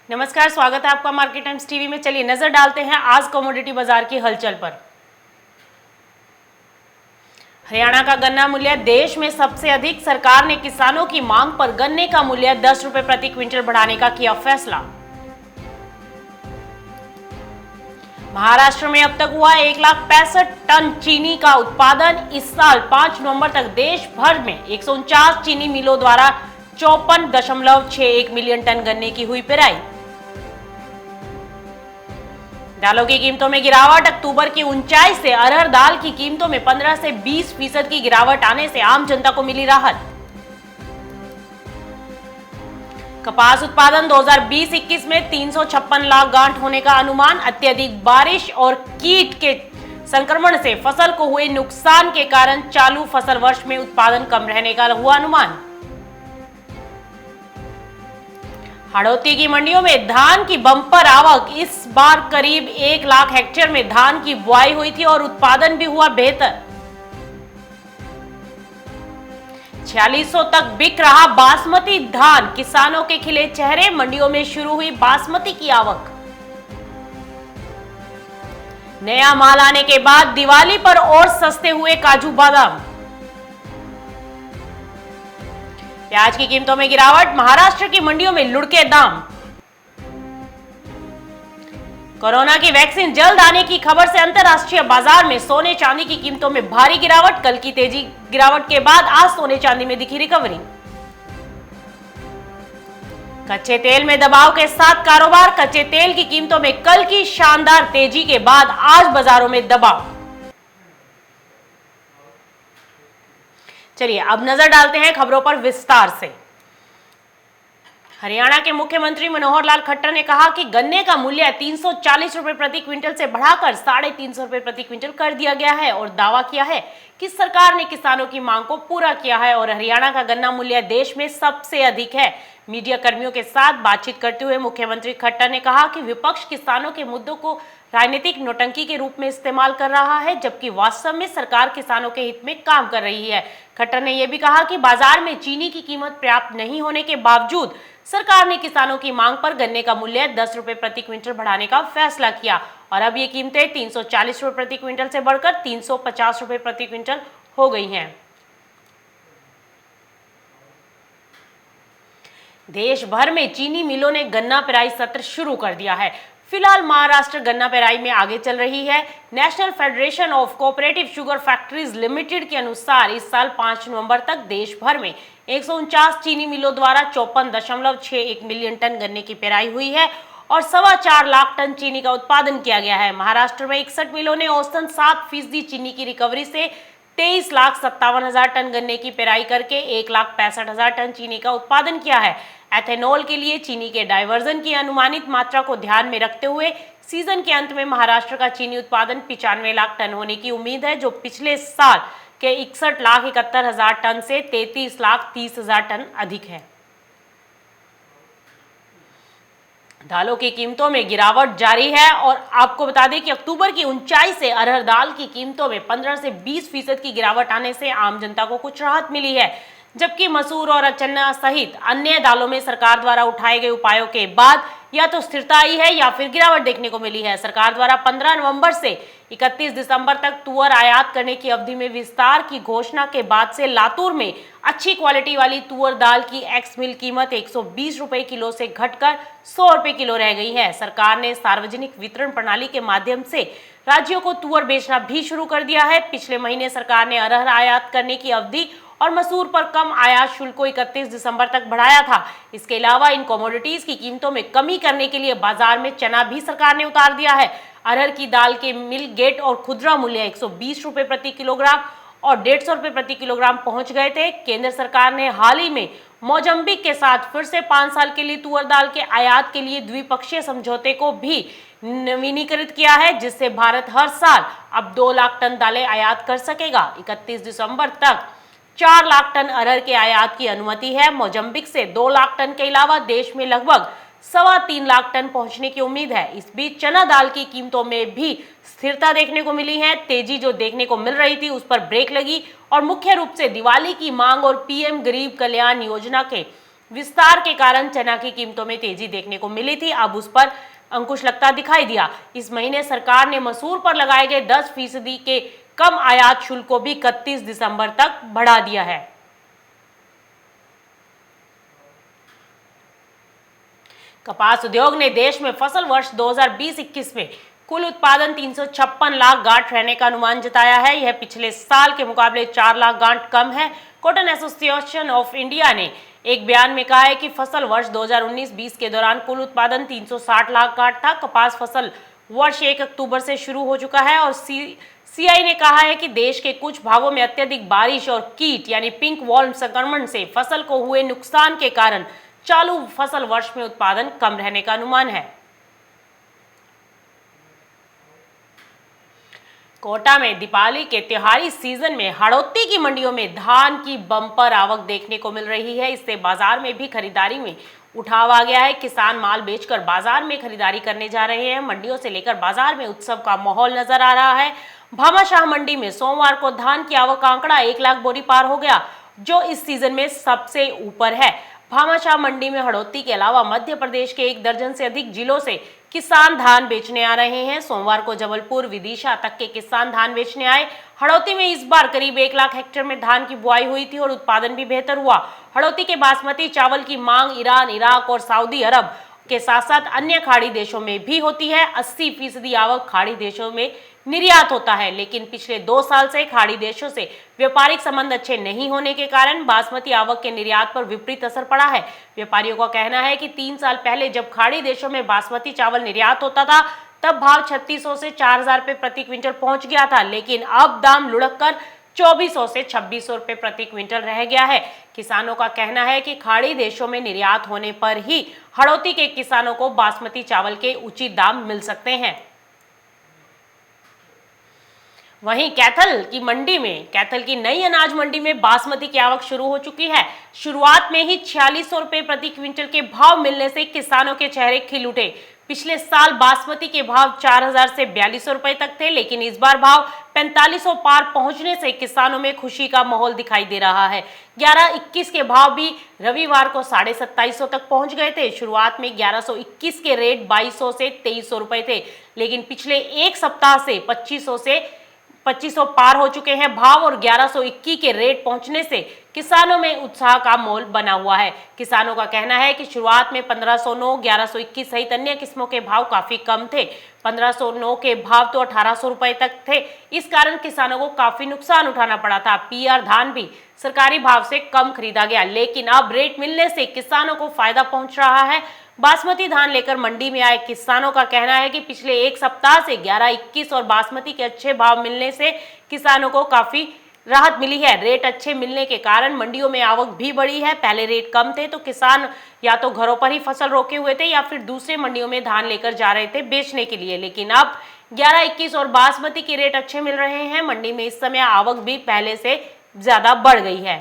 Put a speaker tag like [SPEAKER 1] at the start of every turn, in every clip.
[SPEAKER 1] नमस्कार, स्वागत है आपका मार्केट टाइम्स टीवी में। चलिए नजर डालते हैं आज कमोडिटी बाजार की हलचल पर। हरियाणा का गन्ना मूल्य देश में सबसे अधिक। सरकार ने किसानों की मांग पर गन्ने का मूल्य 10 रुपए प्रति क्विंटल बढ़ाने का किया फैसला। महाराष्ट्र में अब तक हुआ 1,65,000 टन चीनी का उत्पादन। इस साल 5 नवंबर तक देश भर में 149 चीनी मिलों द्वारा 54.61 मिलियन टन गन्ने की हुई पेराई। दालों की कीमतों में गिरावट। अक्टूबर की ऊंचाई से अरहर दाल की कीमतों में 15 से 20% की गिरावट आने से आम जनता को मिली राहत। कपास उत्पादन 2020-21 में 356 लाख गांठ होने का अनुमान। अत्यधिक बारिश और कीट के संक्रमण से फसल को हुए नुकसान के कारण चालू फसल वर्ष में उत्पादन कम रहने का हुआ अनुमान। हाड़ौती की मंडियों में धान की बम्पर आवक। इस बार करीब 1 लाख हेक्टेयर में धान की बुआई हुई थी और उत्पादन भी हुआ बेहतर। 4600 तक बिक रहा बासमती धान। किसानों के खिले चेहरे। मंडियों में शुरू हुई बासमती की आवक। नया माल आने के बाद दिवाली पर और सस्ते हुए काजू बादाम। प्याज की कीमतों में गिरावट। महाराष्ट्र की मंडियों में लुढ़के दाम। कोरोना की वैक्सीन जल्द आने की खबर से अंतरराष्ट्रीय बाजार में सोने चांदी की कीमतों में भारी गिरावट। कल की तेजी गिरावट के बाद आज सोने चांदी में दिखी रिकवरी। कच्चे तेल में दबाव के साथ कारोबार। कच्चे तेल की कीमतों में कल की शानदार तेजी के बाद आज बाजारों में दबाव। चलिए अब नजर डालते हैं खबरों पर विस्तार से। हरियाणा के मुख्यमंत्री मनोहर लाल खट्टर ने कहा कि गन्ने का मूल्य 340 रुपए प्रति क्विंटल से बढ़ाकर 350 रुपए प्रति क्विंटल कर दिया गया है और दावा किया है कि सरकार ने किसानों की मांग को पूरा किया है और हरियाणा का गन्ना मूल्य देश में सबसे अधिक है। मीडिया कर्मियों के साथ बातचीत करते हुए मुख्यमंत्री खट्टर ने कहा कि विपक्ष किसानों के मुद्दों को राजनीतिक नौटंकी के रूप में इस्तेमाल कर रहा है, जबकि वास्तव में सरकार किसानों के हित में काम कर रही है। खट्टर ने यह भी कहा कि बाजार में चीनी की कीमत पर्याप्त नहीं होने के बावजूद सरकार ने किसानों की मांग पर गन्ने का मूल्य 10 रुपए प्रति क्विंटल बढ़ाने का फैसला किया और अब ये कीमतें 340 रुपए प्रति क्विंटल से बढ़कर 350 रुपए प्रति क्विंटल हो गई हैं। देश भर में चीनी मिलों ने गन्ना पेराई सत्र शुरू कर दिया है। फिलहाल महाराष्ट्र गन्ना पेराई में आगे चल रही है। National federation of cooperative sugar factories limited के अनुसार इस साल 5 नवंबर तक देश भर में 149 चीनी मिलों द्वारा 54.61 मिलियन टन गन्ने की पेराई हुई है और 4.25 लाख टन चीनी का उत्पादन किया गया है। महाराष्ट्र में 61 मिलों ने औसतन 7% चीनी की रिकवरी से 23,57,000 टन गन्ने की पेराई करके 1,65,000 टन चीनी का उत्पादन किया है। एथेनॉल के लिए चीनी के डाइवर्जन की अनुमानित मात्रा को ध्यान में रखते हुए सीजन के अंत में महाराष्ट्र का चीनी उत्पादन 95 लाख टन होने की उम्मीद है, जो पिछले साल के 61,71,000 टन से 33,30,000 टन अधिक है। दालों की कीमतों में गिरावट जारी है और आपको बता दें कि अक्टूबर की ऊंचाई से अरहर दाल की कीमतों में 15 से 20% की गिरावट आने से आम जनता को कुछ राहत मिली है, जबकि मसूर और चना सहित अन्य दालों में सरकार द्वारा उठाए गए उपायों के बाद या तो स्थिरता आई है या फिर गिरावट देखने को मिली है। सरकार द्वारा 15 नवंबर से 31 दिसंबर तक तुअर आयात करने की अवधि में विस्तार की घोषणा के बाद से लातूर में अच्छी क्वालिटी वाली तुअर दाल की एक्स मिल कीमत 120 रुपए किलो से घटकर 100 रुपए किलो रह गई है। सरकार ने सार्वजनिक वितरण प्रणाली के माध्यम से राज्यों को तुअर बेचना भी शुरू कर दिया है। पिछले महीने सरकार ने अरहर आयात करने की अवधि और मसूर पर कम आयात शुल्क को 31 दिसंबर तक बढ़ाया था। इसके अलावा इन कमोडिटीज की कीमतों में कमी करने के लिए बाजार में चना भी सरकार ने उतार दिया है। अरहर की दाल के मिल गेट और खुदरा मूल्य 120 रुपए प्रति किलोग्राम और 150 रुपए प्रति किलोग्राम पहुंच गए थे। केंद्र सरकार ने हाल ही में मोजम्बिक के साथ फिर से 5 साल के लिए तुअर दाल के आयात के लिए द्विपक्षीय समझौते को भी नवीनीकृत किया है, जिससे भारत हर साल अब 2 लाख टन दालें आयात कर सकेगा। 31 दिसंबर तक 4 लाख टन अरहर के आयात की अनुमति है। मोजम्बिक से 2 लाख टन के अलावा देश में लगभग 3.25 लाख टन पहुंचने की उम्मीद है। इस बीच चना दाल की कीमतों में भी स्थिरता देखने को मिली है। तेजी जो देखने को मिल रही थी उस पर ब्रेक लगी और मुख्य रूप से दिवाली की मांग और पीएम गरीब कल्याण योजना के विस्तार के कारण चना की कीमतों में तेजी देखने को मिली थी, अब उस पर अंकुश लगता दिखाई दिया। इस महीने सरकार ने मसूर पर लगाए गए 10% के कम आयात शुल्क को भी 31 दिसंबर तक बढ़ा दिया है। कपास उद्योग ने देश में फसल वर्ष 2020-21 में कुल उत्पादन 356 लाख गांठ रहने का अनुमान जताया है। यह पिछले साल के मुकाबले 4 लाख गांठ कम है। कॉटन एसोसिएशन ऑफ इंडिया ने एक बयान में कहा है कि फसल वर्ष 2019-20 के दौरान कुल उत्पादन 360 लाख गांठ था। कपास फसल वर्ष 1 अक्टूबर से शुरू हो चुका है और सीआई ने कहा है कि देश के कुछ भागों में अत्यधिक बारिश और कीट यानी पिंक वॉल्म संक्रमण से फसल को हुए नुकसान के कारण चालू फसल वर्ष में उत्पादन कम रहने का अनुमान है। कोटा में दीपावली के त्योहारी सीजन में हड़ौती की मंडियों में धान की बम्पर आवक देखने को मिल रही है। इससे बाजार में भी खरीदारी में उठाव आ गया है। किसान माल बेचकर बाजार में खरीदारी करने जा रहे हैं। मंडियों से लेकर बाजार में उत्सव का माहौल नजर आ रहा है। भामाशाह मंडी में सोमवार को धान की आवक का आंकड़ा 1 लाख बोरी पार हो गया, जो इस सीजन में सबसे ऊपर है। भामाशाह मंडी में हड़ौती के अलावा मध्य प्रदेश के 1 दर्जन से अधिक जिलों से किसान धान बेचने आ रहे हैं। सोमवार को जबलपुर, विदिशा तक के किसान धान बेचने आए। हड़ौती में इस बार करीब 1 लाख हेक्टेयर में धान की बुआई हुई थी और उत्पादन भी बेहतर हुआ। हड़ौती के बासमती चावल की मांग ईरान, इराक और सऊदी अरब के साथ साथ अन्य खाड़ी देशों में भी होती है। 80% आवक खाड़ी देशों में निर्यात होता है, लेकिन पिछले 2 साल से खाड़ी देशों से व्यापारिक संबंध अच्छे नहीं होने के कारण बासमती आवक के निर्यात पर विपरीत असर पड़ा है। व्यापारियों का कहना है कि 3 साल पहले जब खाड़ी देशों में बासमती चावल निर्यात होता था तब भाव 3600 से 4000 रुपए प्रति क्विंटल पहुंच गया था, लेकिन अब दाम लुढ़क कर 2400 से 2600 रुपए प्रति क्विंटल रह गया है। किसानों का कहना है कि खाड़ी देशों में निर्यात होने पर ही हड़ौती के किसानों को बासमती चावल के उचित दाम मिल सकते हैं। वहीं कैथल की नई अनाज मंडी में बासमती की आवक शुरू हो चुकी है। शुरुआत में ही 4600 रुपए प्रति क्विंटल के भाव मिलने से किसानों के चेहरे खिल उठे। पिछले साल बासमती के भाव 4000 से 4200 रुपए तक थे, लेकिन इस बार भाव 4500 पार पहुंचने से किसानों में खुशी का माहौल दिखाई दे रहा है। 11-21 के भाव भी रविवार को 2750 तक पहुंच गए थे। शुरुआत में 1121 के रेट 2200 से 2300 रुपए थे, लेकिन पिछले एक सप्ताह से 2500 पार हो चुके हैं भाव और 1121 के रेट पहुंचने से किसानों में उत्साह का माहौल बना हुआ है। किसानों का कहना है कि शुरुआत में 1509, 1121 सहित अन्य किस्मों के भाव काफी कम थे। 1509 के भाव तो 1800 रुपए तक थे। इस कारण किसानों को काफी नुकसान उठाना पड़ा था। पीआर धान भी सरकारी भाव से कम खरीदा गया, लेकिन अब रेट मिलने से किसानों को फायदा पहुंच रहा है। बासमती धान लेकर मंडी में आए किसानों का कहना है कि पिछले एक सप्ताह से 11-21 और बासमती के अच्छे भाव मिलने से किसानों को काफी राहत मिली है। रेट अच्छे मिलने के कारण मंडियों में आवक भी बढ़ी है। पहले रेट कम थे तो किसान या तो घरों पर ही फसल रोके हुए थे या फिर दूसरे मंडियों में धान लेकर जा रहे थे बेचने के लिए, लेकिन अब 11-21 और बासमती के रेट अच्छे मिल रहे हैं। मंडी में इस समय आवक भी पहले से ज्यादा बढ़ गई है।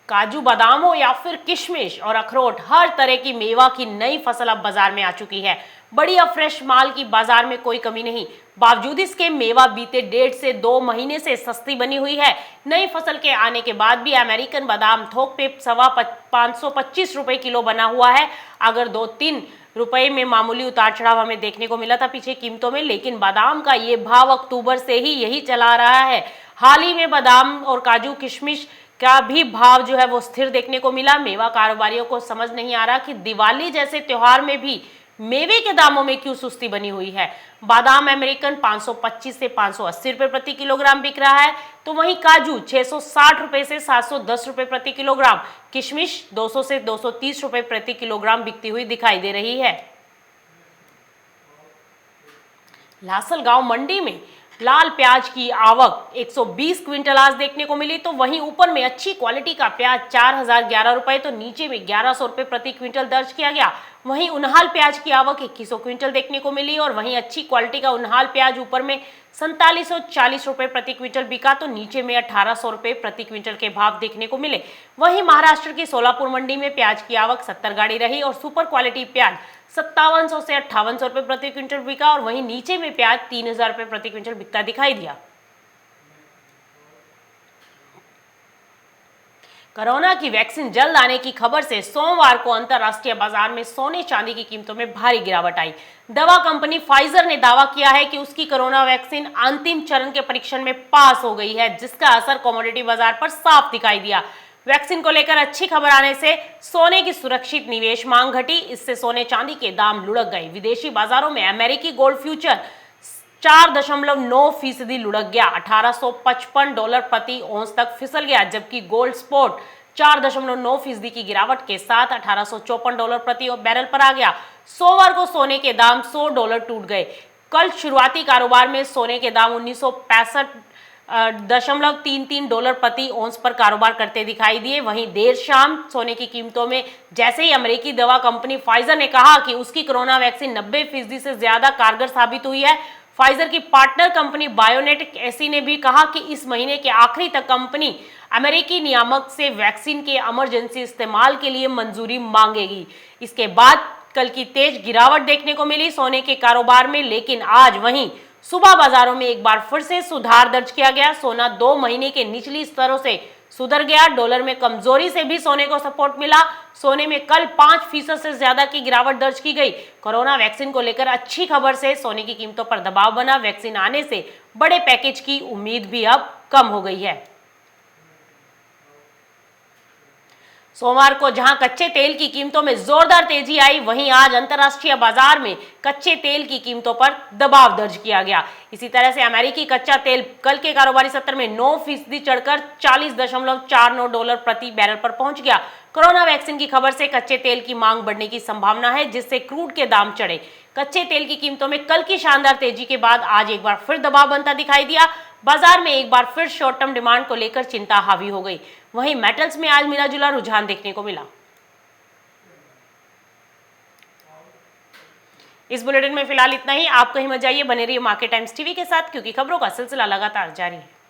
[SPEAKER 1] काजू, बादाम हो या फिर किशमिश और अखरोट, हर तरह की मेवा की नई फसल अब बाजार में आ चुकी है। बड़ी और फ्रेश माल की बाजार में कोई कमी नहीं। बावजूद इसके मेवा बीते 1.5 से 2 महीने से सस्ती बनी हुई है। नई फसल के आने के बाद भी अमेरिकन बादाम थोक पे 525 रुपए किलो बना हुआ है। अगर 2-3 रुपए में मामूली उतार चढ़ाव हमें देखने को मिला था पीछे कीमतों में, लेकिन बादाम का ये भाव अक्टूबर से ही यही चला रहा है। हाल ही में बादाम और काजू, किशमिश का भी भाव जो है वो स्थिर देखने को मिला। मेवा कारोबारियों को समझ नहीं आ रहा कि दिवाली जैसे त्योहार में भी मेवे के दामों में क्यों सुस्ती बनी हुई है। बादाम अमेरिकन 525 से 580 रुपए प्रति किलोग्राम बिक रहा है, तो वहीं काजू 660 रुपए से 710 रुपए प्रति किलोग्राम, किशमिश 200 से 230 रुपए प्रति किलोग्राम बिकती हुई दिखाई दे रही है। लासलगांव मंडी में लाल प्याज की आवक 120 क्विंटल आज देखने को मिली, तो वहीं ऊपर में अच्छी क्वालिटी का प्याज 4011 रुपए तो नीचे में 1100 रुपए प्रति क्विंटल दर्ज किया गया। वहीं उन्हाल प्याज की आवक 2100 क्विंटल देखने को मिली और वहीं अच्छी क्वालिटी का उन्हाल प्याज ऊपर में 4740 रुपए प्रति क्विंटल बिका, तो नीचे में 1800 रुपए प्रति क्विंटल के भाव देखने को मिले। वहीं महाराष्ट्र की सोलापुर मंडी में प्याज की आवक 70 गाड़ी रही और सुपर क्वालिटी प्याज 5700 से 5800 रुपए प्रति क्विंटल बिका और वहीं नीचे में प्याज 3000 रुपए प्रति क्विंटल बिकता दिखाई दिया। कोरोना की वैक्सीन जल्द आने की खबर से सोमवार को अंतरराष्ट्रीय बाजार में सोने चांदी की कीमतों में भारी गिरावट आई। दवा कंपनी फाइजर ने दावा किया है कि उसकी कोरोना वैक्सीन अंतिम चरण के परीक्षण में पास हो गई है, जिसका असर कमोडिटी बाजार पर साफ दिखाई दिया। वैक्सीन को लेकर अच्छी खबर आने से सोने की सुरक्षित निवेश मांग घटी। इससे सोने चांदी के दाम लुढ़क गए। विदेशी बाजारों में अमेरिकी गोल्ड फ्यूचर 4.9% लुढ़क गया, $1855 प्रति औंस तक फिसल गया, जबकि गोल्ड स्पॉट 4.9% की गिरावट के साथ $1854 प्रति बैरल पर आ गया। सोमवार को सोने के दाम $100 टूट गए। कल शुरुआती कारोबार में सोने के दाम $1965.33 प्रति औंस पर कारोबार करते दिखाई दिए। वहीं देर शाम सोने की कीमतों में जैसे ही अमेरिकी दवा कंपनी फाइजर ने कहा कि उसकी कोरोना वैक्सीन 90% से ज्यादा कारगर साबित हुई है। फाइजर की पार्टनर कंपनी बायोनेटिक एसी ने भी कहा कि इस महीने के आखिरी तक कंपनी अमेरिकी नियामक से वैक्सीन के इमरजेंसी इस्तेमाल के लिए मंजूरी मांगेगी। इसके बाद कल की तेज गिरावट देखने को मिली सोने के कारोबार में, लेकिन आज वहीं सुबह बाजारों में एक बार फिर से सुधार दर्ज किया गया। सोना 2 महीने के निचली स्तरों से सुधर गया। डॉलर में कमजोरी से भी सोने को सपोर्ट मिला। सोने में कल 5% से ज्यादा की गिरावट दर्ज की गई। कोरोना वैक्सीन को लेकर अच्छी खबर से सोने की कीमतों पर दबाव बना। वैक्सीन आने से बड़े पैकेज की उम्मीद भी अब कम हो गई है। सोमवार को जहां कच्चे तेल की कीमतों में जोरदार तेजी आई, वहीं आज अंतर्राष्ट्रीय बाजार में कच्चे तेल की कीमतों पर दबाव दर्ज किया गया। इसी तरह से अमेरिकी कच्चा तेल कल के कारोबारी सत्र में 9% चढ़कर $40.49 प्रति बैरल पर पहुंच गया। कोरोना वैक्सीन की खबर से कच्चे तेल की मांग बढ़ने की संभावना है, जिससे क्रूड के दाम चढ़े। कच्चे तेल की कीमतों में कल की शानदार तेजी के बाद आज एक बार फिर दबाव बनता दिखाई दिया। बाजार में एक बार फिर शॉर्ट टर्म डिमांड को लेकर चिंता हावी हो गई। वहीं मेटल्स में आज मिला जुला रुझान देखने को मिला। इस बुलेटिन में फिलहाल इतना ही। आप कहीं मत जाइए, बने रहिए मार्केट टाइम्स टीवी के साथ, क्योंकि खबरों का सिलसिला लगातार जारी है।